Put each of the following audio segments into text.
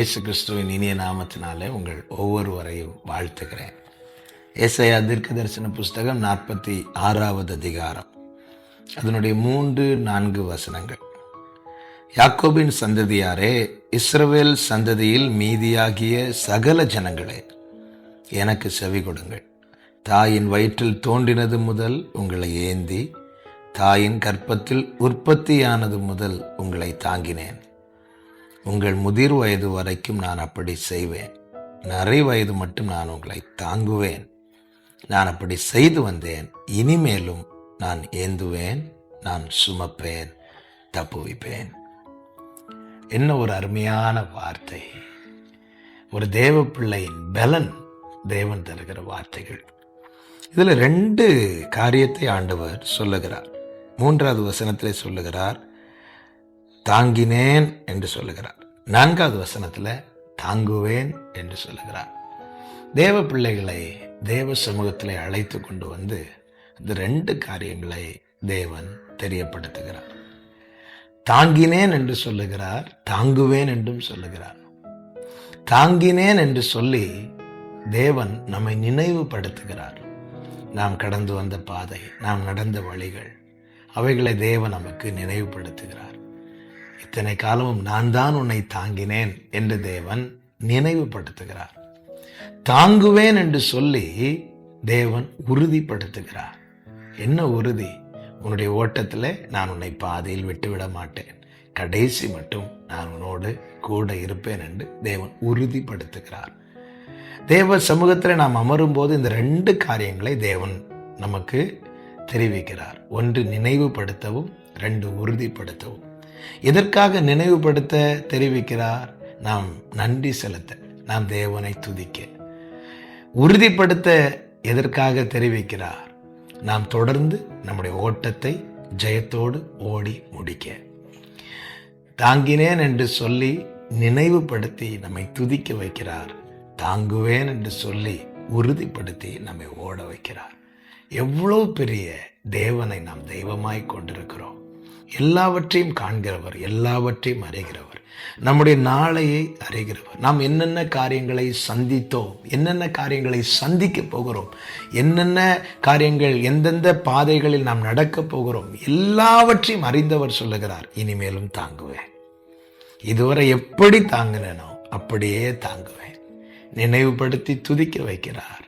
இயேசு கிறிஸ்துவின் இனிய நாமத்தினாலே உங்கள் ஒவ்வொருவரையும் வாழ்த்துகிறேன். ஏசாயா தீர்க்கதரிசன புஸ்தகம் 46வது அதிகாரம், அதனுடைய 3-4 வசனங்கள். யாக்கோபின் சந்ததியாரே, இஸ்ரவேல் சந்ததியில் மீதியாகிய சகல ஜனங்களே, எனக்கு செவி கொடுங்கள். தாயின் வயிற்றில் தோன்றினது முதல் உங்களை ஏந்தி, தாயின் கற்பத்தில் உற்பத்தியானது முதல் உங்களை தாங்கினேன். உங்கள் முதிர் வயது வரைக்கும் நான் அப்படி செய்வேன். நரை வயது மட்டும் நான் உங்களை தாங்குவேன். நான் அப்படி செய்து வந்தேன். இனிமேலும் நான் ஏந்துவேன், நான் சுமப்பேன், தப்புவிப்பேன். என்ன ஒரு அருமையான வார்த்தை! ஒரு தேவ பிள்ளையின் பலன் தேவன் தருகிற வார்த்தைகள். இதுல 2 காரியத்தை ஆண்டவர் சொல்லுகிறார். 3வது வசனத்திலே சொல்லுகிறார், தாங்கினேன் என்று சொல்லுகிறார். 4வது வசனத்துல தாங்குவேன் என்று சொல்லுகிறார். தேவ பிள்ளைகளை தேவ சமூகத்திலே அழைத்து கொண்டு வந்து இந்த 2 காரியங்களை தேவன் தெரியப்படுத்துகிறார். தாங்கினேன் என்று சொல்லுகிறார், தாங்குவேன் என்றும் சொல்லுகிறார். தாங்கினேன் என்று சொல்லி தேவன் நம்மை நினைவுபடுத்துகிறார். நாம் கடந்து வந்த பாதை, நாம் நடந்த வழிகள், அவைகளை தேவன் நமக்கு நினைவுபடுத்துகிறார். இத்தனை காலமும் நான் தான் உன்னை தாங்கினேன் என்று தேவன் நினைவுபடுத்துகிறார். தாங்குவேன் என்று சொல்லி தேவன் உறுதிப்படுத்துகிறார். என்ன உறுதி? உன்னுடைய ஓட்டத்தில் நான் உன்னை பாதையில் விட்டுவிட மாட்டேன், கடைசி மட்டும் நான் உன்னோடு கூட இருப்பேன் என்று தேவன் உறுதிப்படுத்துகிறார். தேவ சமூகத்தில் நாம் அமரும் போது இந்த 2 காரியங்களை தேவன் நமக்கு தெரிவிக்கிறார். 1 நினைவுபடுத்தவும், 2 உறுதிப்படுத்தவும். எதற்காக நினைவுபடுத்த தெரிவிக்கிறார்? நாம் நன்றி செலுத்த, நாம் தேவனை துதிக்க. உறுதிப்படுத்த எதற்காக தெரிவிக்கிறார்? நாம் தொடர்ந்து நம்முடைய ஓட்டத்தை ஜெயத்தோடு ஓடி முடிக்க. தாங்கினேன் என்று சொல்லி நினைவுபடுத்தி நம்மை துதிக்க வைக்கிறார். தாங்குவேன் என்று சொல்லி உறுதிப்படுத்தி நம்மை ஓட வைக்கிறார். எவ்வளவு பெரிய தேவனை நாம் தெய்வமாய் கொண்டிருக்கிறோம். எல்லாவற்றையும் காண்கிறவர், எல்லாவற்றையும் அறிகிறவர், நம்முடைய நாளையை அறிகிறவர். நாம் என்னென்ன காரியங்களை சந்தித்தோம், என்னென்ன காரியங்களை சந்திக்க போகிறோம், என்னென்ன காரியங்கள், எந்தெந்த பாதைகளில் நாம் நடக்கப் போகிறோம், எல்லாவற்றையும் அறிந்தவர் சொல்லுகிறார், இனிமேலும் தாங்குவேன். இதுவரை எப்படி தாங்கினேனோ அப்படியே தாங்குவேன். நினைவுபடுத்தி துதிக்க வைக்கிறார்,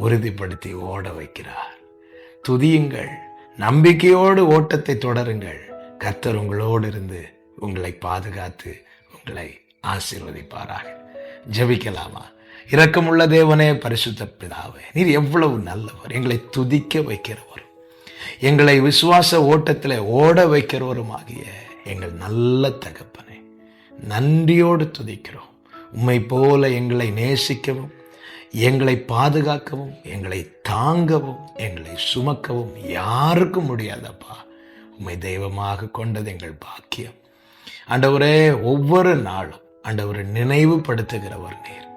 உறுதிப்படுத்தி ஓட வைக்கிறார். துதியுங்கள், நம்பிக்கையோடு ஓட்டத்தை தொடருங்கள். கர்த்தர் உங்களோடு இருந்து உங்களை பாதுகாத்து உங்களை ஆசீர்வதிப்பாராக. ஜெபிக்கலாமா? இரக்கமுள்ள தேவனே, பரிசுத்த பிதாவே, நீர் எவ்வளவு நல்லவர்! எங்களை துதிக்க வைக்கிறவரும், எங்களை விசுவாச ஓட்டத்தில் ஓட வைக்கிறவரும் ஆகிய எங்கள் நல்ல தகப்பனே, நன்றியோடு துதிக்கிறோம். உம்மை போல எங்களை நேசிக்கவும், எங்களை பாதுகாக்கவும், எங்களை தாங்கவும், எங்களை சுமக்கவும் யாருக்கும் முடியாதப்பா. உம்மை தெய்வமாக கொண்டது எங்கள் பாக்கியம். ஆண்டவரே, ஒவ்வொரு நாளும் ஆண்டவரை நினைவுபடுத்துகிறவர் நீர்,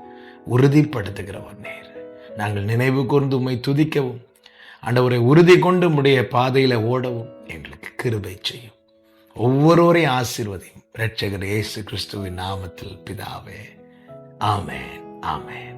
உறுதிப்படுத்துகிறவர் நீர். நாங்கள் நினைவு கூர்ந்து உம்மை துதிக்கவும், ஆண்டவரை உறுதி கொண்டு உம்முடைய பாதையில ஓடவும் எங்களுக்கு கிருபை செய்யும். ஒவ்வொருவரையும் ஆசீர்வதியும். இரட்சகர் இயேசு கிறிஸ்துவின் நாமத்தில் பிதாவே, ஆமென், ஆமென்.